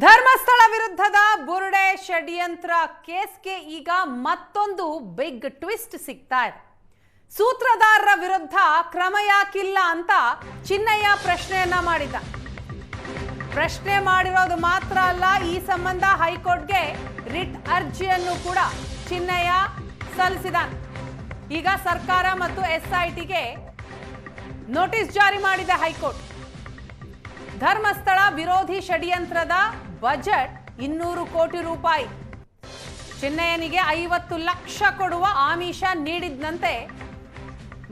ಧರ್ಮಸ್ಥಳ ವಿರುದ್ಧದ ಬುರುಡೆ ಷಡ್ಯಂತ್ರ ಕೇಸ್ಗೆ ಈಗ ಮತ್ತೊಂದು ಬಿಗ್ ಟ್ವಿಸ್ಟ್ ಸಿಗ್ತಾ ಇದೆ. ಸೂತ್ರಧಾರರ ವಿರುದ್ಧ ಕ್ರಮ ಯಾಕಿಲ್ಲ ಅಂತ ಚಿನ್ನಯ್ಯ ಪ್ರಶ್ನೆಯನ್ನ ಮಾಡಿದ. ಪ್ರಶ್ನೆ ಮಾಡಿರೋದು ಮಾತ್ರ ಅಲ್ಲ, ಈ ಸಂಬಂಧ ಹೈಕೋರ್ಟ್ಗೆ ರಿಟ್ ಅರ್ಜಿಯನ್ನು ಕೂಡ ಚಿನ್ನಯ್ಯ ಸಲ್ಲಿಸಿದ್ದಾನೆ. ಈಗ ಸರ್ಕಾರ ಮತ್ತು ಎಸ್ಐಟಿಗೆ ನೋಟಿಸ್ ಜಾರಿ ಮಾಡಿದೆ ಹೈಕೋರ್ಟ್. ಧರ್ಮಸ್ಥಳ ವಿರೋಧಿ ಷಡ್ಯಂತ್ರದ ಬಜೆಟ್ 200 ಕೋಟಿ ರೂಪಾಯಿ. ಚಿನ್ನಯ್ಯನಿಗೆ 50 ಲಕ್ಷ ಕೊಡುವ ಆಮಿಷ ನೀಡಿದ್ದಂತೆ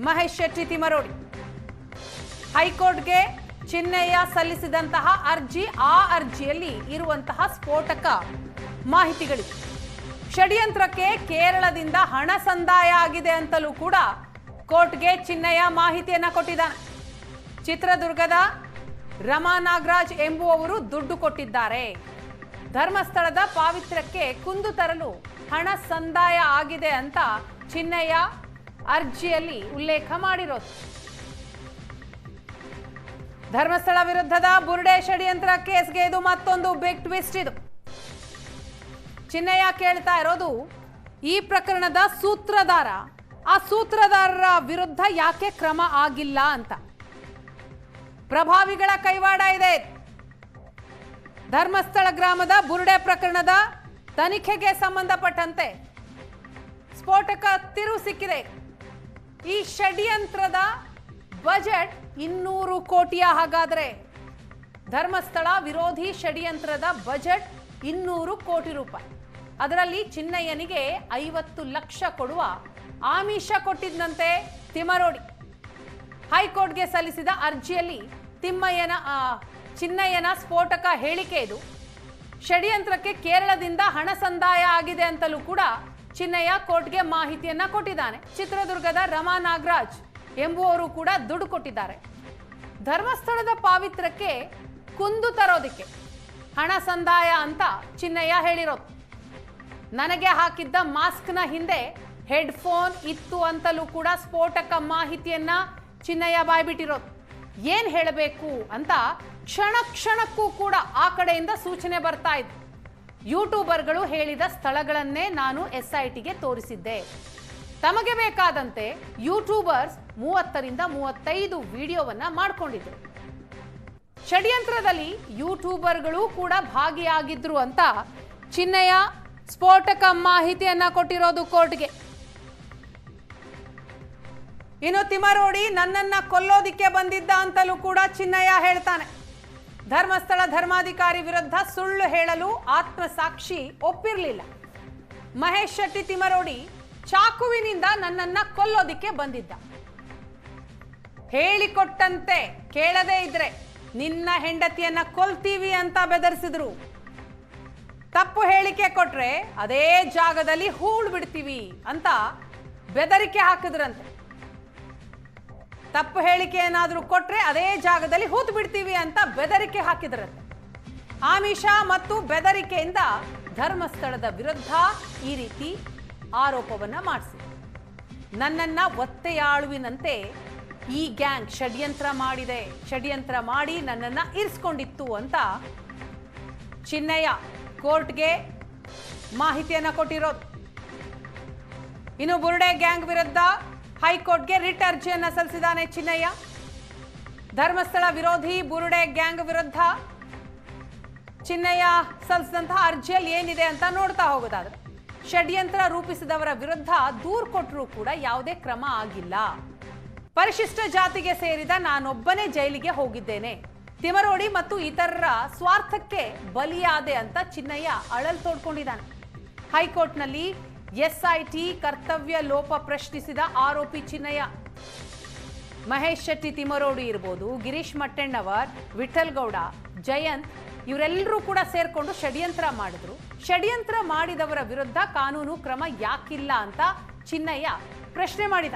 ಮಹೇಶ್ ಶೆಟ್ಟಿ ತಿಮರೋಡಿ. ಹೈಕೋರ್ಟ್ಗೆ ಚಿನ್ನಯ್ಯ ಸಲ್ಲಿಸಿದಂತಹ ಅರ್ಜಿ, ಆ ಅರ್ಜಿಯಲ್ಲಿ ಇರುವಂತಹ ಸ್ಫೋಟಕ ಮಾಹಿತಿಗಳು. ಷಡ್ಯಂತ್ರಕ್ಕೆ ಕೇರಳದಿಂದ ಹಣ ಸಂದಾಯ ಆಗಿದೆ ಅಂತಲೂ ಕೂಡ ಕೋರ್ಟ್ಗೆ ಚಿನ್ನಯ್ಯ ಮಾಹಿತಿಯನ್ನ ಕೊಟ್ಟಿದ್ದಾನೆ. ಚಿತ್ರದುರ್ಗದ ರಮಾ ನಾಗರಾಜ್ ಎಂಬುವವರು ದುಡ್ಡು ಕೊಟ್ಟಿದ್ದಾರೆ. ಧರ್ಮಸ್ಥಳದ ಪಾವಿತ್ರ್ಯಕ್ಕೆ ಕುಂದು ತರಲು ಹಣ ಸಂದಾಯ ಆಗಿದೆ ಅಂತ ಚಿನ್ನಯ್ಯ ಅರ್ಜಿಯಲ್ಲಿ ಉಲ್ಲೇಖ ಮಾಡಿರೋದು. ಧರ್ಮಸ್ಥಳ ವಿರುದ್ಧದ ಬುರುಡೆ ಷಡ್ಯಂತ್ರ ಕೇಸ್ಗೆ ಇದು ಮತ್ತೊಂದು ಬಿಗ್ ಟ್ವಿಸ್ಟ್. ಇದು ಚಿನ್ನಯ್ಯ ಕೇಳ್ತಾ ಇರೋದು, ಈ ಪ್ರಕರಣದ ಸೂತ್ರಧಾರ, ಆ ಸೂತ್ರಧಾರರ ವಿರುದ್ಧ ಯಾಕೆ ಕ್ರಮ ಆಗಿಲ್ಲ ಅಂತ. ಪ್ರಭಾವಿಗಳ ಕೈವಾಡ ಇದೆ. ಧರ್ಮಸ್ಥಳ ಗ್ರಾಮದ ಬುರುಡೆ ಪ್ರಕರಣದ ತನಿಖೆಗೆ ಸಂಬಂಧಪಟ್ಟಂತೆ ಸ್ಫೋಟಕ ತಿರುವು ಸಿಕ್ಕಿದೆ. ಈ ಷಡ್ಯಂತ್ರದ ಬಜೆಟ್ 200 ಕೋಟಿಯ. ಹಾಗಾದ್ರೆ ಧರ್ಮಸ್ಥಳ ವಿರೋಧಿ ಷಡ್ಯಂತ್ರದ ಬಜೆಟ್ 200 ಕೋಟಿ ರೂಪಾಯಿ. ಅದರಲ್ಲಿ ಚಿನ್ನಯ್ಯನಿಗೆ 50 ಲಕ್ಷ ಕೊಡುವ ಆಮಿಷ ಕೊಟ್ಟಿದ್ದಂತೆ ತಿಮರೋಡಿ. ಹೈಕೋರ್ಟ್ಗೆ ಸಲ್ಲಿಸಿದ ಅರ್ಜಿಯಲ್ಲಿ ಚಿನ್ನಯ್ಯನ ಸ್ಫೋಟಕ ಹೇಳಿಕೆ ಇದು. ಷಡ್ಯಂತ್ರಕ್ಕೆ ಕೇರಳದಿಂದ ಹಣ ಸಂದಾಯ ಆಗಿದೆ ಅಂತಲೂ ಕೂಡ ಚಿನ್ನಯ್ಯ ಕೋರ್ಟ್ಗೆ ಮಾಹಿತಿಯನ್ನ ಕೊಟ್ಟಿದ್ದಾನೆ. ಚಿತ್ರದುರ್ಗದ ರಮಾ ನಾಗರಾಜ್ ಎಂಬುವವರು ಕೂಡ ದುಡ್ಡು ಕೊಟ್ಟಿದ್ದಾರೆ. ಧರ್ಮಸ್ಥಳದ ಪಾವಿತ್ರ್ಯಕ್ಕೆ ಕುಂದು ತರೋದಕ್ಕೆ ಹಣ ಸಂದಾಯ ಅಂತ ಚಿನ್ನಯ್ಯ ಹೇಳಿರೋದು. ನನಗೆ ಹಾಕಿದ್ದ ಮಾಸ್ಕ್ನ ಹಿಂದೆ ಹೆಡ್ಫೋನ್ ಇತ್ತು ಅಂತಲೂ ಕೂಡ ಸ್ಫೋಟಕ ಮಾಹಿತಿಯನ್ನ ಚಿನ್ನಯ್ಯ ಬಾಯ್ಬಿಟ್ಟಿರೋದು. ಏನ್ ಹೇಳಬೇಕು ಅಂತ ಕ್ಷಣ ಕ್ಷಣಕ್ಕೂ ಕೂಡ ಆ ಕಡೆಯಿಂದ ಸೂಚನೆ ಬರ್ತಾ ಇತ್ತು. ಯೂಟ್ಯೂಬರ್ಗಳು ಹೇಳಿದ ಸ್ಥಳಗಳನ್ನೇ ನಾನು ಎಸ್ಐಟಿಗೆ ತೋರಿಸಿದ್ದೆ. ತಮಗೆ ಬೇಕಾದಂತೆ ಯೂಟ್ಯೂಬರ್ಸ್ 30ರಿಂದ 35 ವಿಡಿಯೋವನ್ನ ಮಾಡಿಕೊಂಡಿದ್ರು. ಷಡ್ಯಂತ್ರದಲ್ಲಿ ಯೂಟ್ಯೂಬರ್ಗಳು ಕೂಡ ಭಾಗಿಯಾಗಿದ್ರು ಅಂತ ಚಿನ್ನಯ್ಯ ಸ್ಫೋಟಕ ಮಾಹಿತಿಯನ್ನ ಕೊಟ್ಟಿರೋದು ಕೋರ್ಟ್ಗೆ. ಇನ್ನು ತಿಮರೋಡಿ ನನ್ನನ್ನ ಕೊಲ್ಲೋದಿಕ್ಕೆ ಬಂದಿದ್ದ ಅಂತಲೂ ಕೂಡ ಚಿನ್ನಯ್ಯ ಹೇಳ್ತಾನೆ. ಧರ್ಮಸ್ಥಳ ಧರ್ಮಾಧಿಕಾರಿ ವಿರುದ್ಧ ಸುಳ್ಳು ಹೇಳಲು ಆತ್ಮಸಾಕ್ಷಿ ಒಪ್ಪಿರಲಿಲ್ಲ. ಮಹೇಶ್ ಶೆಟ್ಟಿ ತಿಮರೋಡಿ ಚಾಕುವಿನಿಂದ ನನ್ನನ್ನ ಕೊಲ್ಲೋದಿಕ್ಕೆ ಬಂದಿದ್ದ. ಹೇಳಿಕೊಟ್ಟಂತೆ ಕೇಳದೇ ಇದ್ರೆ ನಿನ್ನ ಹೆಂಡತಿಯನ್ನ ಕೊಲ್ತೀವಿ ಅಂತ ಬೆದರಿಸಿದ್ರು. ತಪ್ಪು ಹೇಳಿಕೆ ಕೊಟ್ರೆ ಅದೇ ಜಾಗದಲ್ಲಿ ಹೂಳು ಬಿಡ್ತೀವಿ ಅಂತ ಬೆದರಿಕೆ ಹಾಕಿದ್ರಂತೆ. ತಪ್ಪು ಹೇಳಿಕೆ ಏನಾದರೂ ಕೊಟ್ರೆ ಅದೇ ಜಾಗದಲ್ಲಿ ಹೂತು ಬಿಡ್ತೀವಿ ಅಂತ ಬೆದರಿಕೆ ಹಾಕಿದ್ರಂತೆ. ಆಮಿಷ ಮತ್ತು ಬೆದರಿಕೆಯಿಂದ ಧರ್ಮಸ್ಥಳದ ವಿರುದ್ಧ ಈ ರೀತಿ ಆರೋಪವನ್ನ ಮಾಡಿಸಿ ನನ್ನನ್ನ ಒತ್ತೆಯಾಳುವಿನಂತೆ ಈ ಗ್ಯಾಂಗ್ ಷಡ್ಯಂತ್ರ ಮಾಡಿ ನನ್ನನ್ನ ಇರಿಸ್ಕೊಂಡಿತ್ತು ಅಂತ ಚಿನ್ನಯ್ಯ ಕೋರ್ಟ್ಗೆ ಮಾಹಿತಿಯನ್ನ ಕೊಟ್ಟಿರೋದು. ಇನ್ನು ಬುರುಡೆ ಗ್ಯಾಂಗ್ ವಿರುದ್ಧ ಹೈಕೋರ್ಟ್ಗೆ ರಿಟ್ ಅರ್ಜಿಯನ್ನ ಸಲ್ಲಿಸಿದ್ದಾನೆ ಚಿನ್ನಯ್ಯ. ಧರ್ಮಸ್ಥಳ ವಿರೋಧಿ ಬುರುಡೆ ಗ್ಯಾಂಗ್ ವಿರುದ್ಧ ಚಿನ್ನಯ್ಯ ಸಲ್ಲಿಸಿದಂತಹ ಅರ್ಜಿಯಲ್ಲಿ ಏನಿದೆ ಅಂತ ನೋಡ್ತಾ ಹೋಗೋದಾದ್ರೆ, ಷಡ್ಯಂತ್ರ ರೂಪಿಸಿದವರ ವಿರುದ್ಧ ದೂರು ಕೊಟ್ಟರೂ ಕೂಡ ಯಾವುದೇ ಕ್ರಮ ಆಗಿಲ್ಲ. ಪರಿಶಿಷ್ಟ ಜಾತಿಗೆ ಸೇರಿದ ನಾನೊಬ್ಬನೇ ಜೈಲಿಗೆ ಹೋಗಿದ್ದೇನೆ. ತಿಮರೋಡಿ ಮತ್ತು ಇತರರ ಸ್ವಾರ್ಥಕ್ಕೆ ಬಲಿಯಾದೆ ಅಂತ ಚಿನ್ನಯ್ಯ ಅಳಲು ತೋಡ್ಕೊಂಡಿದ್ದಾನೆ. ಹೈಕೋರ್ಟ್ನಲ್ಲಿ ಎಸ್ಐಟಿ ಕರ್ತವ್ಯ ಲೋಪ ಪ್ರಶ್ನಿಸಿದ ಆರೋಪಿ ಚಿನ್ನಯ್ಯ. ಮಹೇಶ್ ಶೆಟ್ಟಿ ತಿಮರೋಡಿ ಇರ್ಬೋದು, ಗಿರೀಶ್ ಮಟ್ಟಣ್ಣವರ್, ವಿಠಲ್ ಗೌಡ, ಜಯಂತ್ ಇವರೆಲ್ಲರೂ ಕೂಡ ಸೇರ್ಕೊಂಡು ಷಡ್ಯಂತ್ರ ಮಾಡಿದ್ರು. ಷಡ್ಯಂತ್ರ ಮಾಡಿದವರ ವಿರುದ್ಧ ಕಾನೂನು ಕ್ರಮ ಯಾಕಿಲ್ಲ ಅಂತ ಚಿನ್ನಯ್ಯ ಪ್ರಶ್ನೆ ಮಾಡಿದ.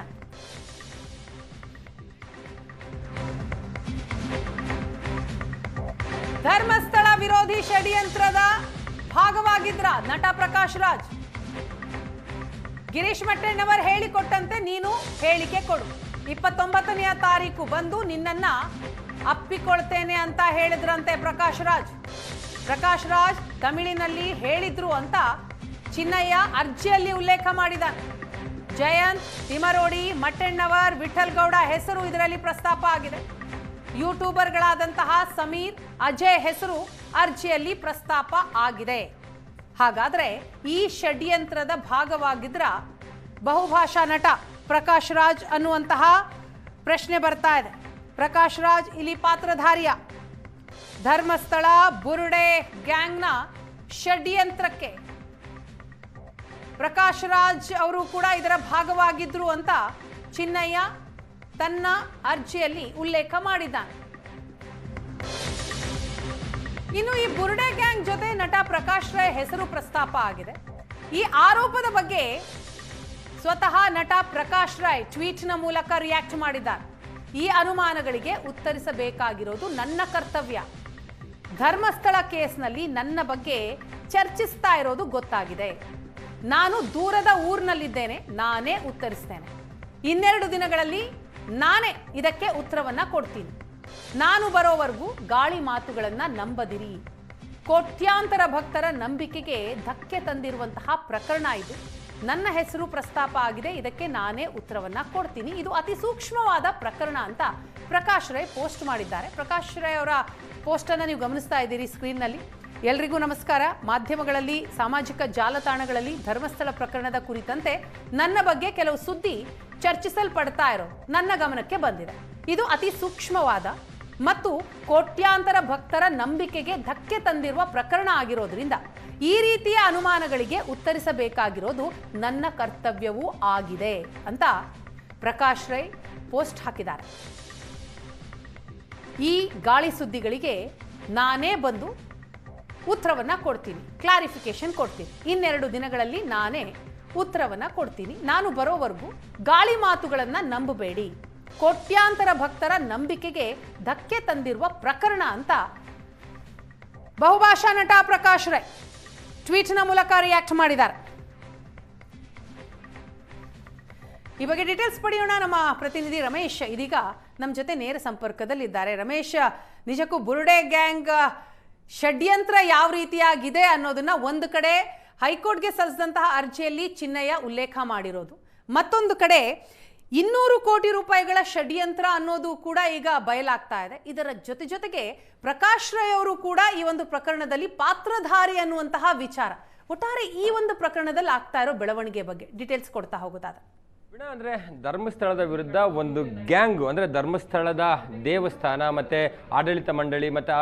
ಧರ್ಮಸ್ಥಳ ವಿರೋಧಿ ಷಡ್ಯಂತ್ರದ ಭಾಗವಾಗಿದ್ರ ನಟ ಪ್ರಕಾಶ್ ರಾಜ್. ಗಿರೀಶ್ ಮಟ್ಟಣ್ಣವರ್ ಹೇಳಿಕೊಟ್ಟಂತೆ ನೀನು ಹೇಳಿಕೆ ಕೊಡು. 29ನೇ ತಾರೀಕು ಬಂದು ನಿನ್ನನ್ನ ಅಪ್ಪಿಕೊಳ್ತೇನೆ ಅಂತ ಹೇಳಿದ್ರಂತೆ ಪ್ರಕಾಶ್ ರಾಜ್. ಪ್ರಕಾಶ್ ರಾಜ್ ತಮಿಳಿನಲ್ಲಿ ಹೇಳಿದ್ರು ಅಂತ ಚಿನ್ನಯ್ಯ ಅರ್ಜಿಯಲ್ಲಿ ಉಲ್ಲೇಖ ಮಾಡಿದ್ದಾನೆ. ಜಯಂತ್, ತಿಮರೋಡಿ, ಮಟ್ಟಣ್ಣವರ್, ವಿಠಲ್ ಗೌಡ ಹೆಸರು ಇದರಲ್ಲಿ ಪ್ರಸ್ತಾಪ ಆಗಿದೆ. ಯೂಟ್ಯೂಬರ್ಗಳಾದಂತಹ ಸಮೀರ್, ಅಜಯ್ ಹೆಸರು ಅರ್ಜಿಯಲ್ಲಿ ಪ್ರಸ್ತಾಪ ಆಗಿದೆ. ಹಾಗಾದ್ರೆ ಈ ಷಡ್ಯಂತ್ರದ ಭಾಗವಾಗಿದ್ರ ಬಹುಭಾಷಾ ನಟ ಪ್ರಕಾಶ್ ರಾಜ್ ಅನ್ನುವಂತಹ ಪ್ರಶ್ನೆ ಬರ್ತಾ ಇದೆ. ಪ್ರಕಾಶ್ ರಾಜ್ ಇಲ್ಲಿ ಪಾತ್ರಧಾರಿಯ ಧರ್ಮಸ್ಥಳ ಬುರುಡೆ ಗ್ಯಾಂಗ್ನ ಷಡ್ಯಂತ್ರಕ್ಕೆ ಪ್ರಕಾಶ್ ರಾಜ್ ಅವರು ಕೂಡ ಇದರ ಭಾಗವಾಗಿದ್ರು ಅಂತ ಚಿನ್ನಯ್ಯ ತನ್ನ ಅರ್ಜಿಯಲ್ಲಿ ಉಲ್ಲೇಖ ಮಾಡಿದ್ದಾನೆ. ಇನ್ನು ಈ ಬುರುಡೆ ಗ್ಯಾಂಗ್ ಜೊತೆ ನಟ ಪ್ರಕಾಶ್ ರೈ ಹೆಸರು ಪ್ರಸ್ತಾಪ ಆಗಿದೆ. ಈ ಆರೋಪದ ಬಗ್ಗೆ ಸ್ವತಃ ನಟ ಪ್ರಕಾಶ್ ರೈ ಟ್ವೀಟ್ನ ಮೂಲಕ ರಿಯಾಕ್ಟ್ ಮಾಡಿದ್ದಾರೆ. ಈ ಅನುಮಾನಗಳಿಗೆ ಉತ್ತರಿಸಬೇಕಾಗಿರೋದು ನನ್ನ ಕರ್ತವ್ಯ. ಧರ್ಮಸ್ಥಳ ಕೇಸ್ನಲ್ಲಿ ನನ್ನ ಬಗ್ಗೆ ಚರ್ಚಿಸ್ತಾ ಇರೋದು ಗೊತ್ತಾಗಿದೆ. ನಾನು ದೂರದ ಊರಿನಲ್ಲಿದ್ದೇನೆ, ನಾನೇ ಉತ್ತರಿಸ್ತೇನೆ. 2 ದಿನಗಳಲ್ಲಿ ನಾನೇ ಇದಕ್ಕೆ ಉತ್ತರವನ್ನ ಕೊಡ್ತೀನಿ. ನಾನು ಬರೋವರೆಗೂ ಗಾಳಿ ಮಾತುಗಳನ್ನ ನಂಬದಿರಿ. ಕೋಟ್ಯಾಂತರ ಭಕ್ತರ ನಂಬಿಕೆಗೆ ಧಕ್ಕೆ ತಂದಿರುವಂತಹ ಪ್ರಕರಣ ಇದು. ನನ್ನ ಹೆಸರು ಪ್ರಸ್ತಾಪ ಆಗಿದೆ, ಇದಕ್ಕೆ ನಾನೇ ಉತ್ತರವನ್ನ ಕೊಡ್ತೀನಿ. ಇದು ಅತಿ ಸೂಕ್ಷ್ಮವಾದ ಪ್ರಕರಣ ಅಂತ ಪ್ರಕಾಶ್ ರೈ ಪೋಸ್ಟ್ ಮಾಡಿದ್ದಾರೆ. ಪ್ರಕಾಶ್ ರೈ ಅವರ ಪೋಸ್ಟ್ ಅನ್ನು ನೀವು ಗಮನಿಸ್ತಾ ಇದ್ದೀರಿ ಸ್ಕ್ರೀನ್ನಲ್ಲಿ. ಎಲ್ರಿಗೂ ನಮಸ್ಕಾರ. ಮಾಧ್ಯಮಗಳಲ್ಲಿ, ಸಾಮಾಜಿಕ ಜಾಲತಾಣಗಳಲ್ಲಿ ಧರ್ಮಸ್ಥಳ ಪ್ರಕರಣದ ಕುರಿತಂತೆ ನನ್ನ ಬಗ್ಗೆ ಕೆಲವು ಸುದ್ದಿ ಚರ್ಚಿಸಲ್ಪಡ್ತಾ ಇರೋ ನನ್ನ ಗಮನಕ್ಕೆ ಬಂದಿದೆ. ಇದು ಅತಿ ಸೂಕ್ಷ್ಮವಾದ ಮತ್ತು ಕೋಟ್ಯಾಂತರ ಭಕ್ತರ ನಂಬಿಕೆಗೆ ಧಕ್ಕೆ ತಂದಿರುವ ಪ್ರಕರಣ ಆಗಿರೋದ್ರಿಂದ ಈ ರೀತಿಯ ಅನುಮಾನಗಳಿಗೆ ಉತ್ತರಿಸಬೇಕಾಗಿರೋದು ನನ್ನ ಕರ್ತವ್ಯವೂ ಆಗಿದೆ ಅಂತ ಪ್ರಕಾಶ್ ರೈ ಪೋಸ್ಟ್ ಹಾಕಿದ್ದಾರೆ. ಈ ಗಾಳಿ ಸುದ್ದಿಗಳಿಗೆ ನಾನೇ ಬಂದು ಉತ್ತರವನ್ನ ಕೊಡ್ತೀನಿ, ಕ್ಲಾರಿಫಿಕೇಶನ್ ಕೊಡ್ತೀನಿ. 2 ದಿನಗಳಲ್ಲಿ ನಾನೇ ಉತ್ತರವನ್ನ ಕೊಡ್ತೀನಿ. ನಾನು ಬರೋವರೆಗೂ ಗಾಳಿ ಮಾತುಗಳನ್ನ ನಂಬಬೇಡಿ. ಕೋಟ್ಯಾಂತರ ಭಕ್ತರ ನಂಬಿಕೆಗೆ ಧಕ್ಕೆ ತಂದಿರುವ ಪ್ರಕರಣ ಅಂತ ಬಹುಭಾಷಾ ನಟ ಪ್ರಕಾಶ್ ರೈ ಟ್ವೀಟ್ನ ಮೂಲಕ ರಿಯಾಕ್ಟ್ ಮಾಡಿದ್ದಾರೆ. ಈ ಬಗ್ಗೆ ಡೀಟೇಲ್ಸ್ ಪಡೆಯೋಣ. ನಮ್ಮ ಪ್ರತಿನಿಧಿ ರಮೇಶ್ ಇದೀಗ ನಮ್ಮ ಜೊತೆ ನೇರ ಸಂಪರ್ಕದಲ್ಲಿದ್ದಾರೆ. ರಮೇಶ್, ನಿಜಕ್ಕೂ ಬುರುಡೆ ಗ್ಯಾಂಗ್ ಷಡ್ಯಂತ್ರ ಯಾವ ರೀತಿಯಾಗಿದೆ ಅನ್ನೋದನ್ನ ಒಂದು ಕಡೆ ಹೈಕೋರ್ಟ್ಗೆ ಸಲ್ಲಿಸಿದಂತಹ ಅರ್ಜಿಯಲ್ಲಿ ಚಿನ್ನಯ್ಯ ಉಲ್ಲೇಖ ಮಾಡಿರೋದು, ಮತ್ತೊಂದು ಕಡೆ 200 ಕೋಟಿ ರೂಪಾಯಿಗಳ ಷಡ್ಯಂತ್ರ ಅನ್ನೋದು ಕೂಡ ಈಗ ಬಯಲಾಗ್ತಾ ಇದೆ. ಇದರ ಜೊತೆಗೆ ಪ್ರಕಾಶ್ ರೈ ಅವರು ಕೂಡ ಈ ಒಂದು ಪ್ರಕರಣದಲ್ಲಿ ಪಾತ್ರಧಾರಿ ಅನ್ನುವಂತಹ ವಿಚಾರ. ಒಟ್ಟಾರೆ ಈ ಒಂದು ಪ್ರಕರಣದಲ್ಲಿ ಆಗ್ತಾ ಇರೋ ಬೆಳವಣಿಗೆ ಬಗ್ಗೆ ಡೀಟೇಲ್ಸ್ ಕೊಡ್ತಾ ಹೋಗೋದಾದ್ರೆ ಅಂದ್ರೆ ಧರ್ಮಸ್ಥಳದ ವಿರುದ್ಧ ಒಂದು ಗ್ಯಾಂಗ್, ಅಂದ್ರೆ ಧರ್ಮಸ್ಥಳದ ದೇವಸ್ಥಾನ ಮತ್ತೆ ಆಡಳಿತ ಮಂಡಳಿ ಮತ್ತೆ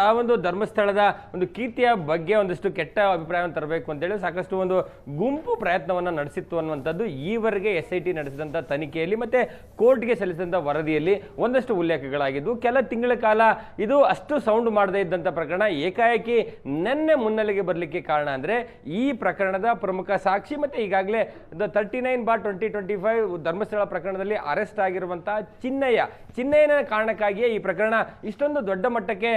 ಆ ಒಂದು ಧರ್ಮಸ್ಥಳದ ಒಂದು ಕೀರ್ತಿಯ ಬಗ್ಗೆ ಒಂದಷ್ಟು ಕೆಟ್ಟ ಅಭಿಪ್ರಾಯವನ್ನು ತರಬೇಕು ಅಂತೇಳಿ ಸಾಕಷ್ಟು ಒಂದು ಗುಂಪು ಪ್ರಯತ್ನವನ್ನ ನಡೆಸಿತ್ತು ಅನ್ನುವಂಥದ್ದು ಈವರೆಗೆ SIT ನಡೆಸಿದಂಥ ತನಿಖೆಯಲ್ಲಿ ಮತ್ತೆ ಕೋರ್ಟ್ಗೆ ಸಲ್ಲಿಸಿದಂಥ ವರದಿಯಲ್ಲಿ ಒಂದಷ್ಟು ಉಲ್ಲೇಖಗಳಾಗಿದ್ವು. ಕೆಲ ತಿಂಗಳ ಕಾಲ ಇದು ಅಷ್ಟು ಸೌಂಡ್ ಮಾಡದೇ ಇದ್ದಂಥ ಪ್ರಕರಣ ಏಕಾಏಕಿ ನಿನ್ನೆ ಮುನ್ನೆಲೆಗೆ ಬರಲಿಕ್ಕೆ ಕಾರಣ ಅಂದ್ರೆ ಈ ಪ್ರಕರಣದ ಪ್ರಮುಖ ಸಾಕ್ಷಿ ಮತ್ತೆ ಈಗಾಗಲೇ 39/2025 ಧರ್ಮಸ್ಥಳ ಪ್ರಕರಣದಲ್ಲಿ ಅರೆಸ್ಟ್ ಆಗಿರುವಂತಹ ಚಿನ್ನಯ್ಯನ ಕಾರಣಕ್ಕಾಗಿಯೇ ಈ ಪ್ರಕರಣ ಇಷ್ಟೊಂದು ದೊಡ್ಡ ಮಟ್ಟಕ್ಕೆ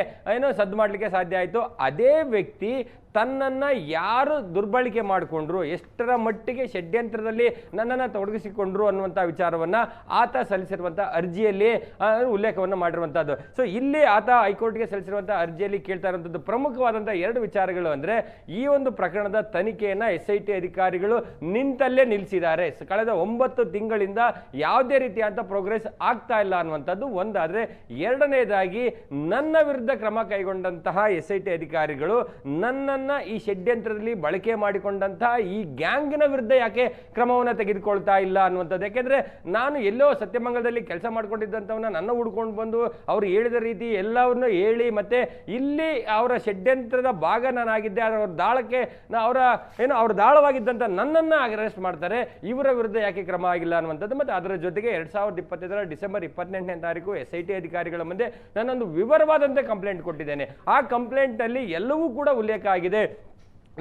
ಸದ್ದು ಮಾಡಲಿಕ್ಕೆ ಸಾಧ್ಯ ಆಯಿತು. ಅದೇ ವ್ಯಕ್ತಿ ತನ್ನನ್ನು ಯಾರು ದುರ್ಬಳಕೆ ಮಾಡಿಕೊಂಡ್ರು, ಎಷ್ಟರ ಮಟ್ಟಿಗೆ ಷಡ್ಯಂತ್ರದಲ್ಲಿ ನನ್ನನ್ನು ತೊಡಗಿಸಿಕೊಂಡ್ರು ಅನ್ನುವಂಥ ವಿಚಾರವನ್ನು ಆತ ಸಲ್ಲಿಸಿರುವಂಥ ಅರ್ಜಿಯಲ್ಲಿ ಉಲ್ಲೇಖವನ್ನು ಮಾಡಿರುವಂಥದ್ದು. ಸೊ ಇಲ್ಲಿ ಆತ ಹೈಕೋರ್ಟ್ಗೆ ಸಲ್ಲಿಸಿರುವಂಥ ಅರ್ಜಿಯಲ್ಲಿ ಕೇಳ್ತಾ ಇರುವಂಥದ್ದು ಪ್ರಮುಖವಾದಂಥ 2 ವಿಚಾರಗಳು ಅಂದರೆ ಈ ಒಂದು ಪ್ರಕರಣದ ತನಿಖೆಯನ್ನು SIT ಅಧಿಕಾರಿಗಳು ನಿಂತಲ್ಲೇ ನಿಲ್ಲಿಸಿದ್ದಾರೆ. ಕಳೆದ 9 ತಿಂಗಳಿಂದ ಯಾವುದೇ ರೀತಿಯಾದಂಥ ಪ್ರೋಗ್ರೆಸ್ ಆಗ್ತಾ ಇಲ್ಲ ಅನ್ನುವಂಥದ್ದು ಒಂದಾದರೆ, ಎರಡನೇದಾಗಿ ನನ್ನ ವಿರುದ್ಧ ಕ್ರಮ ಕೈಗೊಂಡಂತಹ SIT ಅಧಿಕಾರಿಗಳು ನನ್ನನ್ನು ಈ ಷಡ್ಯಂತ್ರದಲ್ಲಿ ಬಳಕೆ ಮಾಡಿಕೊಂಡಂತಹ ಈ ಗ್ಯಾಂಗ್ನ ವಿರುದ್ಧ ಯಾಕೆ ಕ್ರಮವನ್ನು ತೆಗೆದುಕೊಳ್ತಾ ಇಲ್ಲ ಅನ್ನುವಂಥದ್ದು. ಯಾಕೆಂದ್ರೆ ನಾನು ಎಲ್ಲೋ ಸತ್ಯಮಂಗಲದಲ್ಲಿ ಕೆಲಸ ಮಾಡ್ಕೊಂಡಿದ್ದಂಥವನ್ನ ನನ್ನ ಹುಡ್ಕೊಂಡು ಬಂದು ಅವರು ಹೇಳಿದ ರೀತಿ ಎಲ್ಲವನ್ನು ಹೇಳಿ ಮತ್ತೆ ಇಲ್ಲಿ ಅವರ ಷಡ್ಯಂತ್ರದ ಭಾಗ ನಾನಾಗಿದ್ದೆ, ಅವರ ದಾಳಕ್ಕೆ ಅವ್ರ ದಾಳವಾಗಿದ್ದಂಥ ನನ್ನನ್ನು ಅರೆಸ್ಟ್ ಮಾಡ್ತಾರೆ, ಇವರ ವಿರುದ್ಧ ಯಾಕೆ ಕ್ರಮ ಆಗಿಲ್ಲ ಅನ್ನುವಂಥದ್ದು. ಮತ್ತೆ ಅದರ ಜೊತೆಗೆ 2025 ಡಿಸೆಂಬರ್ 28ನೇ ತಾರೀಕು SIT ಅಧಿಕಾರಿಗಳ ಮುಂದೆ ನಾನೊಂದು ವಿವರವಾದಂತೆ ಕಂಪ್ಲೇಂಟ್ ಕೊಟ್ಟಿದ್ದೇನೆ. ಆ ಕಂಪ್ಲೇಂಟ್ ಅಲ್ಲಿ ಎಲ್ಲವೂ ಕೂಡ ಉಲ್ಲೇಖ ಆಗಿದೆ.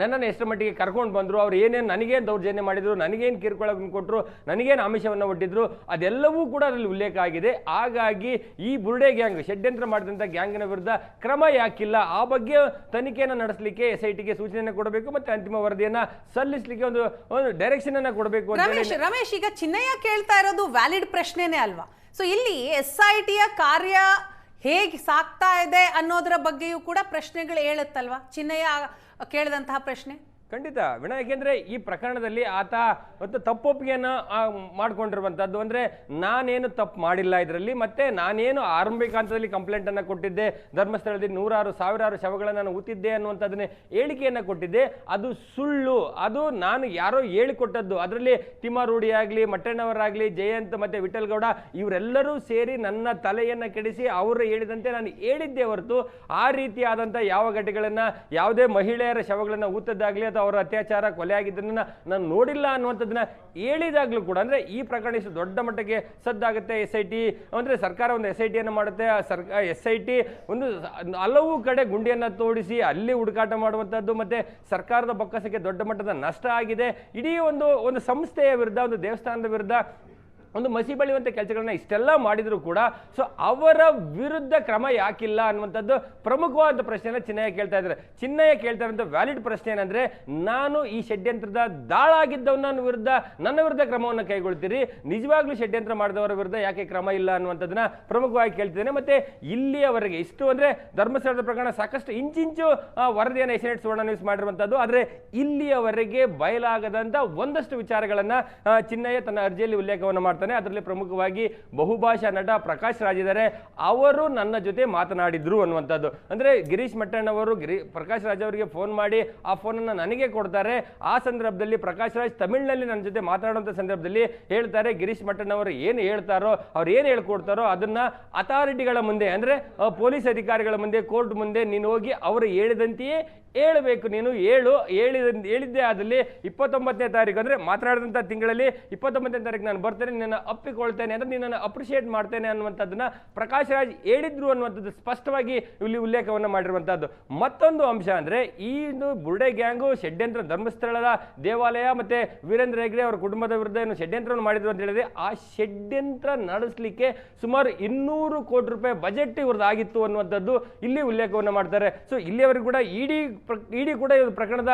ನನ್ನನ್ನು ಎಷ್ಟು ಮಟ್ಟಿಗೆ ಕರ್ಕೊಂಡು ಬಂದರು, ಅವ್ರು ಏನೇನು ನನಗೇನು ದೌರ್ಜನ್ಯ ಮಾಡಿದ್ರು, ನನಗೇನು ಕಿರುಕುಳವನ್ನು ಕೊಟ್ಟರು, ನನಗೇನು ಆಮಿಷವನ್ನು ಒಡ್ಡಿದ್ರು, ಅದೆಲ್ಲವೂ ಕೂಡ ಅದರಲ್ಲಿ ಉಲ್ಲೇಖ ಆಗಿದೆ. ಹಾಗಾಗಿ ಈ ಬುರುಡೆ ಗ್ಯಾಂಗ್ ಷಡ್ಯಂತ್ರ ಮಾಡಿದಂಥ ಗ್ಯಾಂಗ್ನ ವಿರುದ್ಧ ಕ್ರಮ ಯಾಕಿಲ್ಲ, ಆ ಬಗ್ಗೆ ತನಿಖೆಯನ್ನು ನಡೆಸಲಿಕ್ಕೆ SITಗೆ ಸೂಚನೆಯನ್ನು ಕೊಡಬೇಕು ಮತ್ತೆ ಅಂತಿಮ ವರದಿಯನ್ನು ಸಲ್ಲಿಸಲಿಕ್ಕೆ ಒಂದು ಡೈರೆಕ್ಷನ್ ಅನ್ನು ಕೊಡಬೇಕು. ರಮೇಶ್, ಈಗ ಚಿನ್ನಯ್ಯ ಕೇಳ್ತಾ ಇರೋದು ವ್ಯಾಲಿಡ್ ಪ್ರಶ್ನೆನೇ ಅಲ್ವಾ? ಸೊ ಇಲ್ಲಿ SITಯ ಕಾರ್ಯ ಹೇಗೆ ಸಾಕ್ತಾ ಇದೆ ಅನ್ನೋದರ ಬಗ್ಗೆಯೂ ಕೂಡ ಪ್ರಶ್ನೆಗಳು ಹೇಳುತ್ತಲ್ವಾ ಚಿನ್ನಯ್ಯ ಕೇಳಿದಂತಹ ಪ್ರಶ್ನೆ? ಖಂಡಿತ ವಿನಯ್, ಯಾಕೆಂದ್ರೆ ಈ ಪ್ರಕರಣದಲ್ಲಿ ಆತ ಮತ್ತು ತಪ್ಪೊಪ್ಪಿಗೆಯನ್ನು ಮಾಡ್ಕೊಂಡಿರುವಂಥದ್ದು. ಅಂದರೆ ನಾನೇನು ತಪ್ಪು ಮಾಡಿಲ್ಲ ಇದರಲ್ಲಿ, ಮತ್ತೆ ನಾನೇನು ಆರಂಭಿಕ ಹಂತದಲ್ಲಿ ಕಂಪ್ಲೇಂಟನ್ನು ಕೊಟ್ಟಿದ್ದೆ, ಧರ್ಮಸ್ಥಳದಲ್ಲಿ 100,000 ಶವಗಳನ್ನು ನಾನು ಊತಿದ್ದೆ ಅನ್ನುವಂಥದ್ದನ್ನೇ ಹೇಳಿಕೆಯನ್ನು ಕೊಟ್ಟಿದ್ದೆ, ಅದು ಸುಳ್ಳು. ಅದು ನಾನು ಯಾರೋ ಹೇಳಿಕೊಟ್ಟದ್ದು. ಅದರಲ್ಲಿ ತಿಮ್ಮಾರೂಢಿ ಆಗಲಿ, ಮಟ್ಟಣ್ಣವರಾಗಲಿ, ಜಯಂತ್ ಮತ್ತು ವಿಠಲ್ಗೌಡ ಇವರೆಲ್ಲರೂ ಸೇರಿ ನನ್ನ ತಲೆಯನ್ನು ಕೆಡಿಸಿ ಅವರು ಹೇಳಿದಂತೆ ನಾನು ಹೇಳಿದ್ದೆ ಹೊರತು ಆ ರೀತಿಯಾದಂಥ ಯಾವ ಘಟನೆಗಳನ್ನು, ಯಾವುದೇ ಮಹಿಳೆಯರ ಶವಗಳನ್ನು ಊತದ್ದಾಗಲಿ ಅಥವಾ ಅವರ ಅತ್ಯಾಚಾರ ಕೊಲೆ ಆಗಿದ್ದನ್ನ ನಾನು ನೋಡಿಲ್ಲ ಅನ್ನುವಂಥದ್ದನ್ನ ಹೇಳಿದಾಗಲೂ ಕೂಡ, ಅಂದರೆ ಈ ಪ್ರಕರಣ ಇಷ್ಟು ದೊಡ್ಡ ಮಟ್ಟಕ್ಕೆ ಸದ್ದಾಗುತ್ತೆ. SIT ಅಂದರೆ ಸರ್ಕಾರ ಒಂದು SIT ಅನ್ನು ಮಾಡುತ್ತೆ. SIT ಒಂದು ಹಲವು ಕಡೆ ಗುಂಡಿಯನ್ನು ತೋಡಿಸಿ ಅಲ್ಲಿ ಹುಡುಕಾಟ ಮಾಡುವಂಥದ್ದು, ಮತ್ತು ಸರ್ಕಾರದ ಬೊಕ್ಕಸಕ್ಕೆ ದೊಡ್ಡ ಮಟ್ಟದ ನಷ್ಟ ಆಗಿದೆ. ಇಡೀ ಒಂದು ಸಂಸ್ಥೆಯ ವಿರುದ್ಧ, ಒಂದು ದೇವಸ್ಥಾನದ ವಿರುದ್ಧ ಒಂದು ಮಸಿ ಬಳಿಯುವಂಥ ಕೆಲಸಗಳನ್ನ ಇಷ್ಟೆಲ್ಲ ಮಾಡಿದ್ರು ಕೂಡ ಸೊ ಅವರ ವಿರುದ್ಧ ಕ್ರಮ ಯಾಕಿಲ್ಲ ಅನ್ನುವಂಥದ್ದು ಪ್ರಮುಖವಾದ ಪ್ರಶ್ನೆನ ಚಿನ್ನಯ್ಯ ಕೇಳ್ತಾ ಇದ್ದಾರೆ. ಚಿನ್ನಯ್ಯ ಕೇಳ್ತಾ ಇರೋಂಥ ವ್ಯಾಲಿಡ್ ಪ್ರಶ್ನೆ ಏನಂದ್ರೆ, ನಾನು ಈ ಷಡ್ಯಂತ್ರದ ದಾಳಾಗಿದ್ದವನ ವಿರುದ್ಧ ನನ್ನ ವಿರುದ್ಧ ಕ್ರಮವನ್ನು ಕೈಗೊಳ್ತೀರಿ, ನಿಜವಾಗ್ಲೂ ಷಡ್ಯಂತ್ರ ಮಾಡಿದವರ ವಿರುದ್ಧ ಯಾಕೆ ಕ್ರಮ ಇಲ್ಲ ಅನ್ನುವಂಥದ್ದನ್ನ ಪ್ರಮುಖವಾಗಿ ಕೇಳ್ತಿದ್ದೇನೆ. ಮತ್ತೆ ಇಲ್ಲಿಯವರೆಗೆ ಇಷ್ಟು ಅಂದ್ರೆ ಧರ್ಮಸ್ಥಳದ ಪ್ರಕರಣ ಸಾಕಷ್ಟು ಇಂಚಿಂಚು ವರದಿಯನ್ನು ಏಷ್ಯಾನೆಟ್ ಸುವರ್ಣ ನ್ಯೂಸ್ ಮಾಡಿರುವಂಥದ್ದು. ಆದರೆ ಇಲ್ಲಿಯವರೆಗೆ ಬಯಲಾಗದಂತ ಒಂದಷ್ಟು ವಿಚಾರಗಳನ್ನ ಚಿನ್ನಯ್ಯ ತನ್ನ ಅರ್ಜಿಯಲ್ಲಿ ಉಲ್ಲೇಖವನ್ನು ಮಾಡ್ತಾರೆ. ಅದರಲ್ಲಿ ಪ್ರಮುಖವಾಗಿ ಬಹುಭಾಷಾ ನಟ ಪ್ರಕಾಶ್ ರಾಜ್ ಇದ್ದಾರೆ, ಅವರು ನನ್ನ ಜೊತೆ ಮಾತನಾಡಿದ್ರು ಅನ್ನುವಂಥದ್ದು. ಅಂದ್ರೆ ಗಿರೀಶ್ ಮಟ್ಟಣ್ಣವರು ಪ್ರಕಾಶ್ ರಾಜ್ ಅವರಿಗೆ ಫೋನ್ ಮಾಡಿ ಆ ಫೋನನ್ನು ನನಗೆ ಕೊಡ್ತಾರೆ. ಆ ಸಂದರ್ಭದಲ್ಲಿ ಪ್ರಕಾಶ್ ರಾಜ್ ತಮಿಳಿನಲ್ಲಿ ನನ್ನ ಜೊತೆ ಮಾತನಾಡುವಂಥ ಸಂದರ್ಭದಲ್ಲಿ ಹೇಳ್ತಾರೆ, ಗಿರೀಶ್ ಮಟ್ಟಣ್ಣವರು ಏನು ಹೇಳ್ತಾರೋ, ಅವ್ರು ಏನು ಹೇಳ್ಕೊಡ್ತಾರೋ ಅದನ್ನ ಅಥಾರಿಟಿಗಳ ಮುಂದೆ, ಅಂದ್ರೆ ಪೊಲೀಸ್ ಅಧಿಕಾರಿಗಳ ಮುಂದೆ, ಕೋರ್ಟ್ ಮುಂದೆ ನೀನು ಹೋಗಿ ಅವರು ಹೇಳಿದಂತೆಯೇ ಹೇಳಬೇಕು. ನೀನು ಹೇಳಿದ್ದೆ ಆದಲ್ಲಿ 29ನೇ ತಾರೀಕು ಅಂದ್ರೆ ಮಾತನಾಡಿದಂಥ ತಿಂಗಳಲ್ಲಿ 29ನೇ ತಾರೀಕು ನಾನು ಬರ್ತೇನೆ, ನಿನ್ನ ಅಪ್ಪಿಕೊಳ್ತೇನೆ, ಅಂದ್ರೆ ನಿನ್ನನ್ನು ಅಪ್ರಿಷಿಯೇಟ್ ಮಾಡ್ತೇನೆ ಅನ್ನುವಂಥದ್ದನ್ನ ಪ್ರಕಾಶ್ ರಾಜ್ ಹೇಳಿದ್ರು ಅನ್ನುವಂಥದ್ದು ಸ್ಪಷ್ಟವಾಗಿ ಇಲ್ಲಿ ಉಲ್ಲೇಖವನ್ನು ಮಾಡಿರುವಂಥದ್ದು. ಮತ್ತೊಂದು ಅಂಶ ಅಂದ್ರೆ ಈ ಬುರ್ಡೆ ಗ್ಯಾಂಗು ಷಡ್ಯಂತ್ರ ಧರ್ಮಸ್ಥಳದ ದೇವಾಲಯ ಮತ್ತೆ ವೀರೇಂದ್ರ ಹೆಗ್ಡೆ ಅವರ ಕುಟುಂಬದ ವಿರುದ್ಧ ಏನು ಷಡ್ಯಂತ್ರವನ್ನು ಮಾಡಿದ್ರು ಅಂತ ಹೇಳಿದ್ರೆ, ಆ ಷಡ್ಯಂತ್ರ ನಡೆಸಲಿಕ್ಕೆ ಸುಮಾರು 200 ಕೋಟಿ ರೂಪಾಯಿ ಬಜೆಟ್ ಇವ್ರದ್ದು ಆಗಿತ್ತು ಅನ್ನುವಂಥದ್ದು ಇಲ್ಲಿ ಉಲ್ಲೇಖವನ್ನು ಮಾಡ್ತಾರೆ. ಸೊ ಇಲ್ಲಿಯವರೆಗೂ ಕೂಡ ಇಡಿ ಕೂಡ ಪ್ರಕರಣದ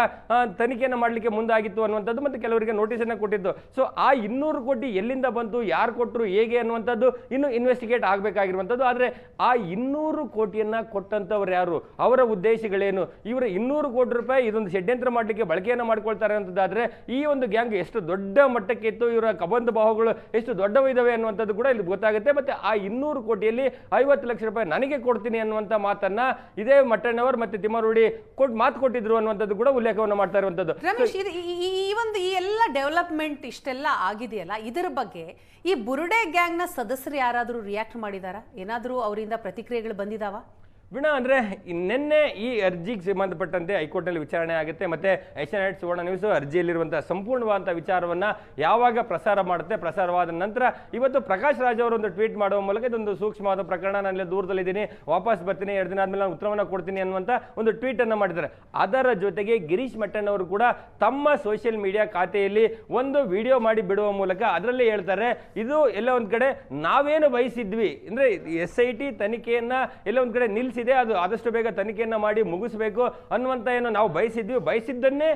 ತನಿಖೆಯನ್ನು ಮಾಡಲಿಕ್ಕೆ ಮುಂದಾಗಿತ್ತು ಅನ್ನುವಂಥದ್ದು, ಮತ್ತೆ ಕೆಲವರಿಗೆ ನೋಟಿಸ್ ಅನ್ನು ಕೊಟ್ಟಿದ್ದು. ಸೊ ಆ 200 ಕೋಟಿ ಎಲ್ಲಿಂದ ಬಂತು, ಯಾರು ಕೊಟ್ಟರು, ಹೇಗೆ ಅನ್ನುವಂಥದ್ದು ಇನ್ನು ಇನ್ವೆಸ್ಟಿಗೇಟ್ ಆಗಬೇಕಾಗಿರುವಂಥದ್ದು. ಆದರೆ ಆ 200 ಕೋಟಿಯನ್ನ ಕೊಟ್ಟಂತವ್ರು ಯಾರು, ಅವರ ಉದ್ದೇಶಗಳೇನು, ಇವರ 200 ಕೋಟಿ ರೂಪಾಯಿ ಇದೊಂದು ಷಡ್ಯಂತ್ರ ಮಾಡಲಿಕ್ಕೆ ಬಳಕೆಯನ್ನು ಮಾಡ್ಕೊಳ್ತಾರೆ ಅಂತದ್ದಾದ್ರೆ ಈ ಒಂದು ಗ್ಯಾಂಗ್ ಎಷ್ಟು ದೊಡ್ಡ ಮಟ್ಟಕ್ಕೆ ಇತ್ತು, ಇವರ ಕಬಂಧ ಬಾಹುಗಳು ಎಷ್ಟು ದೊಡ್ಡವು ಇದಾವೆ ಅನ್ನುವಂಥದ್ದು ಕೂಡ ಇಲ್ಲಿ ಗೊತ್ತಾಗುತ್ತೆ. ಮತ್ತೆ ಆ 200 ಕೋಟಿಯಲ್ಲಿ 50 ಲಕ್ಷ ರೂಪಾಯಿ ನನಗೆ ಕೊಡ್ತೀನಿ ಅನ್ನುವಂಥ ಮಾತನ್ನ ಇದೇ ಮಟ್ಟಣ್ಣವರು ಮತ್ತೆ ತಿಮ್ಮಾರೂಢಿ ಮಾತು ಕೊಟ್ಟಿದ್ರು ಅನ್ನುವಂಥದ್ದು ಕೂಡ ಉಲ್ಲೇಖವನ್ನು ಮಾಡ್ತಾ ಇರುವಂಥದ್ದು. ರಮೇಶ್, ಈ ಎಲ್ಲ ಡೆವಲಪ್ಮೆಂಟ್ ಇಷ್ಟೆಲ್ಲ ಆಗಿದೆಯಲ್ಲ, ಇದರ ಬಗ್ಗೆ ಈ ಬುರುಡೆ ಗ್ಯಾಂಗ್ ನ ಸದಸ್ಯರು ಯಾರಾದರೂ ರಿಯಾಕ್ಟ್ ಮಾಡಿದಾರಾ? ಏನಾದರೂ ಅವರಿಂದ ಪ್ರತಿಕ್ರಿಯೆಗಳು ಬಂದಿದಾವ? ವೀಣಾ, ಅಂದರೆ ನಿನ್ನೆ ಈ ಅರ್ಜಿಗೆ ಸಂಬಂಧಪಟ್ಟಂತೆ ಹೈಕೋರ್ಟ್ನಲ್ಲಿ ವಿಚಾರಣೆ ಆಗುತ್ತೆ. ಮತ್ತು ಏಷ್ಯಾನೆಟ್ ಸುವರ್ಣ ನ್ಯೂಸ್ ಅರ್ಜಿಯಲ್ಲಿರುವಂಥ ಸಂಪೂರ್ಣವಾದಂಥ ವಿಚಾರವನ್ನು ಯಾವಾಗ ಪ್ರಸಾರ ಮಾಡುತ್ತೆ, ಪ್ರಸಾರವಾದ ನಂತರ ಇವತ್ತು ಪ್ರಕಾಶ್ ರಾಜ್ ಅವರು ಒಂದು ಟ್ವೀಟ್ ಮಾಡುವ ಮೂಲಕ ಇದೊಂದು ಸೂಕ್ಷ್ಮವಾದ ಪ್ರಕರಣ, ನಾನು ದೂರದಲ್ಲಿದ್ದೀನಿ, ವಾಪಸ್ ಬರ್ತೀನಿ, 2 ದಿನ ಆದಮೇಲೆ ನಾನು ಉತ್ತರವನ್ನು ಕೊಡ್ತೀನಿ ಅನ್ನುವಂಥ ಒಂದು ಟ್ವೀಟನ್ನು ಮಾಡಿದ್ದಾರೆ. ಅದರ ಜೊತೆಗೆ ಗಿರೀಶ್ ಮಟ್ಟಣ್ಣವರು ಕೂಡ ತಮ್ಮ ಸೋಷಿಯಲ್ ಮೀಡಿಯಾ ಖಾತೆಯಲ್ಲಿ ಒಂದು ವಿಡಿಯೋ ಮಾಡಿ ಬಿಡುವ ಮೂಲಕ ಅದರಲ್ಲಿ ಹೇಳ್ತಾರೆ, ಇದು ಎಲ್ಲ ಒಂದು ಕಡೆ ನಾವೇನು ಬಯಸಿದ್ವಿ ಅಂದರೆ SIT ತನಿಖೆಯನ್ನು ಎಲ್ಲ ಒಂದು ಕಡೆ ನಿಲ್ಲಿಸಿ ಇದೆ, ಅದು ಆದಷ್ಟು ಬೇಗ ತನಿಖೆಯನ್ನ ಮಾಡಿ ಮುಗಿಸಬೇಕು ಅನ್ನುವಂತ ಏನು ನಾವು ಬಯಸಿದ್ದನ್ನೇ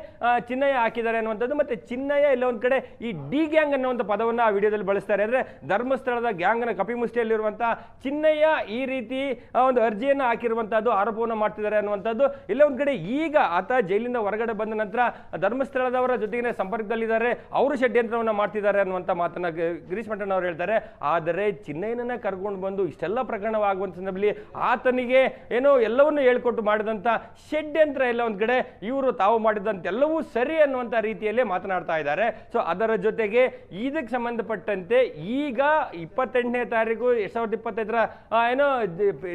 ಚಿನ್ನಯ್ಯ ಹಾಕಿದ್ದಾರೆ ಅನ್ನುವಂಥದ್ದು. ಮತ್ತೆ ಚಿನ್ನಯ್ಯ ಎಲ್ಲ ಒಂದ್ ಕಡೆ ಈ ಡಿ ಗ್ಯಾಂಗ್ ಅನ್ನುವಂಥ ಪದವನ್ನ ಆ ವಿಡಿಯೋದಲ್ಲಿ ಬಳಸ್ತಾರೆ. ಅಂದ್ರೆ ಧರ್ಮಸ್ಥಳದ ಗ್ಯಾಂಗ್ನ ಕಪಿಮುಷ್ಟಿಯಲ್ಲಿರುವಂತಹ ಚಿನ್ನಯ್ಯ ಈ ರೀತಿ ಒಂದು ಅರ್ಜಿಯನ್ನು ಹಾಕಿರುವಂತಹದ್ದು, ಆರೋಪವನ್ನು ಮಾಡ್ತಿದ್ದಾರೆ ಅನ್ನುವಂಥದ್ದು. ಎಲ್ಲ ಒಂದ್ ಕಡೆ ಈಗ ಆತ ಜೈಲಿಂದ ಹೊರಗಡೆ ಬಂದ ನಂತರ ಧರ್ಮಸ್ಥಳದವರ ಜೊತೆಗೆ ಸಂಪರ್ಕದಲ್ಲಿದ್ದಾರೆ, ಅವರು ಷಡ್ಯಂತ್ರವನ್ನು ಮಾಡ್ತಿದ್ದಾರೆ ಅನ್ನುವಂಥ ಮಾತನ್ನ ಗಿರೀಶ್ ಮಟ್ಟಣ್ಣ ಅವರು ಹೇಳ್ತಾರೆ. ಆದರೆ ಚಿನ್ನಯ್ಯನನ್ನ ಕರ್ಕೊಂಡು ಬಂದು ಇಷ್ಟೆಲ್ಲ ಪ್ರಕರಣವಾಗುವಂತ ಸಂದರ್ಭದಲ್ಲಿ ಆತನಿಗೆ ಏನೋ ಎಲ್ಲವನ್ನು ಹೇಳ್ಕೊಟ್ಟು ಮಾಡಿದಂತ ಷಡ್ಯಂತ್ರ ಎಲ್ಲ ಒಂದ್ ಕಡೆ ಇವರು ತಾವು ಮಾಡಿದಂತ ಎಲ್ಲವೂ ಸರಿ ಅನ್ನುವಂತ ರೀತಿಯಲ್ಲೇ ಮಾತನಾಡ್ತಾ ಇದ್ದಾರೆ. ಸೊ ಅದರ ಜೊತೆಗೆ ಇದಕ್ಕೆ ಸಂಬಂಧಪಟ್ಟಂತೆ ಈಗ 28ನೇ ತಾರೀಕು 2025 ಏನೋ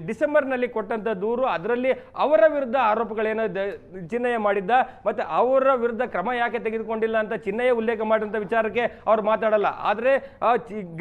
ಡಿಸೆಂಬರ್ನಲ್ಲಿ ಕೊಟ್ಟಂತ ದೂರು, ಅದರಲ್ಲಿ ಅವರ ವಿರುದ್ಧ ಆರೋಪಗಳೇನೋ ಚಿನ್ನಯ್ಯ ಮಾಡಿದ್ದ, ಮತ್ತೆ ಅವರ ವಿರುದ್ಧ ಕ್ರಮ ಯಾಕೆ ತೆಗೆದುಕೊಂಡಿಲ್ಲ ಅಂತ ಚಿನ್ನಯ್ಯ ಉಲ್ಲೇಖ ಮಾಡಿದಂತ ವಿಚಾರಕ್ಕೆ ಅವ್ರು ಮಾತಾಡಲ್ಲ. ಆದ್ರೆ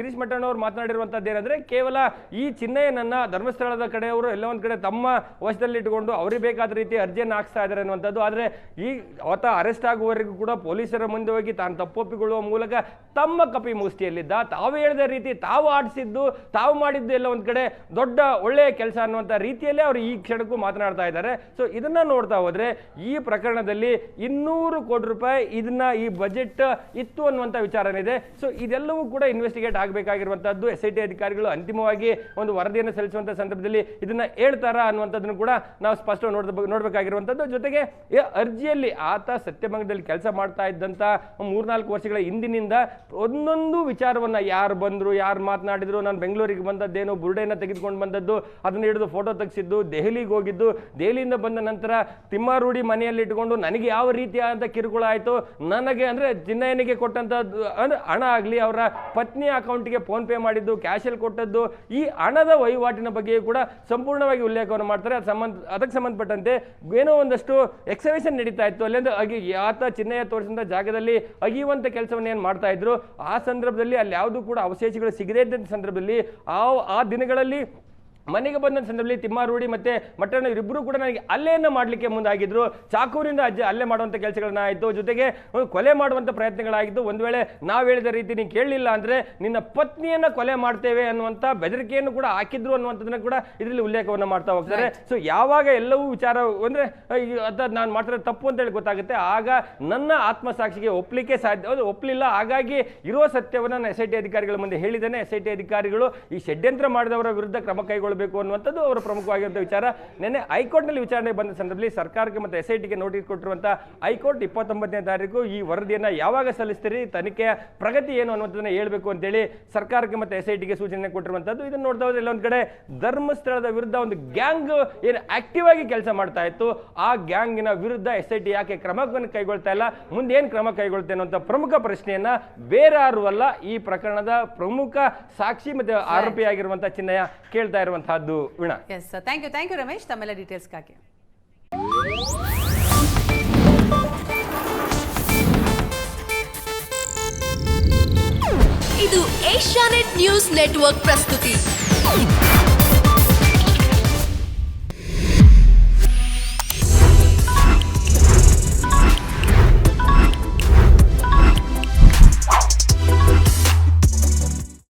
ಗಿರೀಶ್ ಮಟ್ಟಣ್ಣ ಅವರು ಮಾತನಾಡಿರುವಂತದ್ದು ಏನಂದ್ರೆ, ಕೇವಲ ಈ ಚಿನ್ನಯ್ಯನನ್ನ ಧರ್ಮಸ್ಥಳದ ಕಡೆಯವರು ಎಲ್ಲ ಒಂದ್ ಕಡೆ ತಮ್ಮ ವಶದಲ್ಲಿಟ್ಟುಕೊಂಡು ಅವ್ರಿಗೆ ಬೇಕಾದ ರೀತಿ ಅರ್ಜಿಯನ್ನು ಹಾಕ್ಸ್ತಾ ಇದ್ದಾರೆ ಅನ್ನುವಂಥದ್ದು. ಆದರೆ ಈ ಆತ ಅರೆಸ್ಟ್ ಆಗುವವರೆಗೂ ಕೂಡ ಪೊಲೀಸರ ಮುಂದೆ ಹೋಗಿ ತಾನು ತಪ್ಪೊಪ್ಪಿಕೊಳ್ಳುವ ಮೂಲಕ ತಮ್ಮ ಕಪಿ ಮುಷ್ಟಿಯಲ್ಲಿದ್ದ, ತಾವು ಹೇಳಿದ ರೀತಿ ತಾವು ಆಡಿಸಿದ್ದು ತಾವು ಮಾಡಿದ್ದು ಎಲ್ಲ ಒಂದು ಕಡೆ ದೊಡ್ಡ ಒಳ್ಳೆಯ ಕೆಲಸ ಅನ್ನುವಂಥ ರೀತಿಯಲ್ಲೇ ಅವರು ಈ ಕ್ಷಣಕ್ಕೂ ಮಾತನಾಡ್ತಾ ಇದ್ದಾರೆ. ಸೊ ಇದನ್ನ ನೋಡ್ತಾ ಹೋದ್ರೆ ಈ ಪ್ರಕರಣದಲ್ಲಿ 200 ಕೋಟಿ ರೂಪಾಯಿ ಈ ಬಜೆಟ್ ಇತ್ತು ಅನ್ನುವಂಥ ವಿಚಾರನಿದೆ. ಸೊ ಇದೆಲ್ಲವೂ ಕೂಡ ಇನ್ವೆಸ್ಟಿಗೇಟ್ ಆಗಬೇಕಾಗಿರುವಂತಹದ್ದು. SIT ಅಧಿಕಾರಿಗಳು ಅಂತಿಮವಾಗಿ ಒಂದು ವರದಿಯನ್ನು ಸಲ್ಲಿಸುವಂತ ಸಂದರ್ಭದಲ್ಲಿ ಇದನ್ನ ಹೇಳ್ತಾರಾ ಅನ್ನುವಂಥದ್ದನ್ನು ಕೂಡ ನಾವು ಸ್ಪಷ್ಟವಾಗಿ ನೋಡಬೇಕಾಗಿರುವಂಥದ್ದು. ಜೊತೆಗೆ ಈ ಅರ್ಜಿಯಲ್ಲಿ ಆತ ಸತ್ಯಭಂಗದಲ್ಲಿ ಕೆಲಸ ಮಾಡ್ತಾ ಇದ್ದಂತ 3-4 ವರ್ಷಗಳ ಹಿಂದಿನಿಂದ ಒಂದೊಂದು ವಿಚಾರವನ್ನ ಯಾರು ಬಂದ್ರು, ಯಾರು ಮಾತನಾಡಿದ್ರು, ನಾನು ಬೆಂಗಳೂರಿಗೆ ಬಂದದ್ದೇನು, ಬುರುಡೆಯನ್ನು ತೆಗೆದುಕೊಂಡು ಬಂದದ್ದು, ಅದನ್ನ ಹಿಡಿದು ಫೋಟೋ ತೆಗೆಸಿದ್ದು, ದೆಹಲಿಗೆ ಹೋಗಿದ್ದು, ದೆಹಲಿಯಿಂದ ಬಂದ ನಂತರ ತಿಮ್ಮಾರೂಢಿ ಮನೆಯಲ್ಲಿ ಇಟ್ಟುಕೊಂಡು ನನಗೆ ಯಾವ ರೀತಿಯಾದಂಥ ಕಿರುಕುಳ ಆಯಿತು, ನನಗೆ ಅಂದರೆ ಚಿನ್ನಯ್ಯನಿಗೆ ಕೊಟ್ಟಂಥ ಹಣ ಆಗಲಿ, ಅವರ ಪತ್ನಿ ಅಕೌಂಟ್ಗೆ ಫೋನ್ ಪೇ ಮಾಡಿದ್ದು, ಕ್ಯಾಶಲ್ಲಿ ಕೊಟ್ಟದ್ದು, ಈ ಹಣದ ವಹಿವಾಟಿನ ಬಗ್ಗೆಯೂ ಕೂಡ ಸಂಪೂರ್ಣವಾಗಿ ಉಲ್ಲೇಖವನ್ನು ಮಾಡ್ತಾರೆ. ಅದಕ್ಕೆ ಸಂಬಂಧಪಟ್ಟಂತೆ ಏನೋ ಒಂದಷ್ಟು ಎಕ್ಸವೇಷನ್ ನಡೀತಾ ಇತ್ತು. ಅಲ್ಲಿಂದ ಆತ ಚಿನ್ನಯ್ಯ ತೋರಿಸಿದ ಜಾಗದಲ್ಲಿ ಅಗಿಯುವಂಥ ಕೆಲಸವನ್ನು ಏನು ಮಾಡ್ತಾ ಇದ್ರು, ಆ ಸಂದರ್ಭದಲ್ಲಿ ಅಲ್ಲಿ ಯಾವುದೂ ಕೂಡ ಅವಶೇಷಗಳು ಸಿಗದೇ ಇದ್ದಂಥ ಸಂದರ್ಭದಲ್ಲಿ ಆ ದಿನಗಳಲ್ಲಿ ಮನೆಗೆ ಬಂದ ಸಂದರ್ಭದಲ್ಲಿ ತಿಮ್ಮಾರೂಢಿ ಮತ್ತೆ ಮಟ್ಟಣ್ಣ ಇವರಿಬ್ಬರು ಕೂಡ ನನಗೆ ಅಲ್ಲೇನ ಮಾಡಲಿಕ್ಕೆ ಮುಂದಾಗಿದ್ರು. ಚಾಕೂರಿಂದ ಅಲ್ಲೇ ಮಾಡುವಂಥ ಕೆಲಸಗಳನ್ನ ಆಯಿತು, ಜೊತೆಗೆ ಕೊಲೆ ಮಾಡುವಂಥ ಪ್ರಯತ್ನಗಳಾಗಿದ್ದು. ಒಂದು ವೇಳೆ ನಾವು ಹೇಳಿದ ರೀತಿ ನೀನು ಕೇಳಲಿಲ್ಲ ಅಂದರೆ ನಿನ್ನ ಪತ್ನಿಯನ್ನು ಕೊಲೆ ಮಾಡ್ತೇವೆ ಅನ್ನುವಂಥ ಬೆದರಿಕೆಯನ್ನು ಕೂಡ ಹಾಕಿದ್ರು ಅನ್ನುವಂಥದ್ದನ್ನ ಕೂಡ ಇದರಲ್ಲಿ ಉಲ್ಲೇಖವನ್ನು ಮಾಡ್ತಾ ಹೋಗ್ತಾರೆ. ಸೊ ಯಾವಾಗ ಎಲ್ಲವೂ ವಿಚಾರ ಅಂದರೆ ನಾನು ಮಾಡ್ತಾರೆ ತಪ್ಪು ಅಂತೇಳಿ ಗೊತ್ತಾಗುತ್ತೆ, ಆಗ ನನ್ನ ಆತ್ಮಸಾಕ್ಷಿಗೆ ಒಪ್ಪಲಿಕ್ಕೆ ಸಾಧ್ಯ, ಒಪ್ಪಲಿಲ್ಲ. ಹಾಗಾಗಿ ಇರುವ ಸತ್ಯವನ್ನು ನಾನು SIT ಅಧಿಕಾರಿಗಳ ಮುಂದೆ ಹೇಳಿದ್ದೇನೆ. SIT ಅಧಿಕಾರಿಗಳು ಈ ಷಡ್ಯಂತ್ರ ಮಾಡಿದವರ ವಿರುದ್ಧ ಕ್ರಮ ಕೈಗೊಳ್ಳಬೇಕು ಅನ್ನುವಂಥದ್ದು ಅವರ ಪ್ರಮುಖವಾಗಿರುವಂಥ ವಿಚಾರ. ನಿನ್ನೆ ಹೈಕೋರ್ಟ್ನಲ್ಲಿ ವಿಚಾರಣೆ ಬಂದ ಸಂದರ್ಭದಲ್ಲಿ ಸರ್ಕಾರಕ್ಕೆ ಮತ್ತು SITಗೆ ನೋಟಿಸ್ ಕೊಟ್ಟಿರುವಂಥ ಹೈಕೋರ್ಟ್ 29ನೇ ತಾರೀಕು ಈ ವರದಿಯನ್ನು ಯಾವಾಗ ಸಲ್ಲಿಸ್ತೀರಿ, ತನಿಖೆಯ ಪ್ರಗತಿ ಏನು ಅನ್ನುವಂಥದ್ದನ್ನು ಹೇಳಬೇಕು ಅಂತೇಳಿ ಸರ್ಕಾರಕ್ಕೆ ಮತ್ತು SITಗೆ ಸೂಚನೆ ಕೊಟ್ಟಿರುವಂಥದ್ದು. ಇದನ್ನು ನೋಡ್ತಾ ಹೋದ್ರೆ ಎಲ್ಲೊಂದು ಕಡೆ ಧರ್ಮಸ್ಥಳದ ವಿರುದ್ಧ ಒಂದು ಗ್ಯಾಂಗ್ ಏನು ಆಕ್ಟಿವ್ ಆಗಿ ಕೆಲಸ ಮಾಡ್ತಾ ಇತ್ತು, ಆ ಗ್ಯಾಂಗಿನ ವಿರುದ್ಧ SIT ಯಾಕೆ ಕ್ರಮವನ್ನು ಕೈಗೊಳ್ತಾ ಇಲ್ಲ, ಮುಂದೆ ಏನು ಕ್ರಮ ಕೈಗೊಳ್ತೆ ಅನ್ನುವಂಥ ಪ್ರಮುಖ ಪ್ರಶ್ನೆಯನ್ನ ಬೇರೆ ಯಾರು ಅಲ್ಲ, ಈ ಪ್ರಕರಣದ ಪ್ರಮುಖ ಸಾಕ್ಷಿ ಮತ್ತು ಆರೋಪಿಯಾಗಿರುವಂಥ ಚಿನ್ನಯ್ಯ ಕೇಳ್ತಾ ಇರುವಂತಹದ್ದು. Veena, yes, thank you Ramesh ತಮ್ಮೆಲ್ಲ ಡೀಟೇಲ್ಸ್ಗಾಗಿ. ಇದು ಏಷ್ಯಾನೆಟ್ ನ್ಯೂಸ್ ನೆಟ್ವರ್ಕ್ ಪ್ರಸ್ತುತಿ.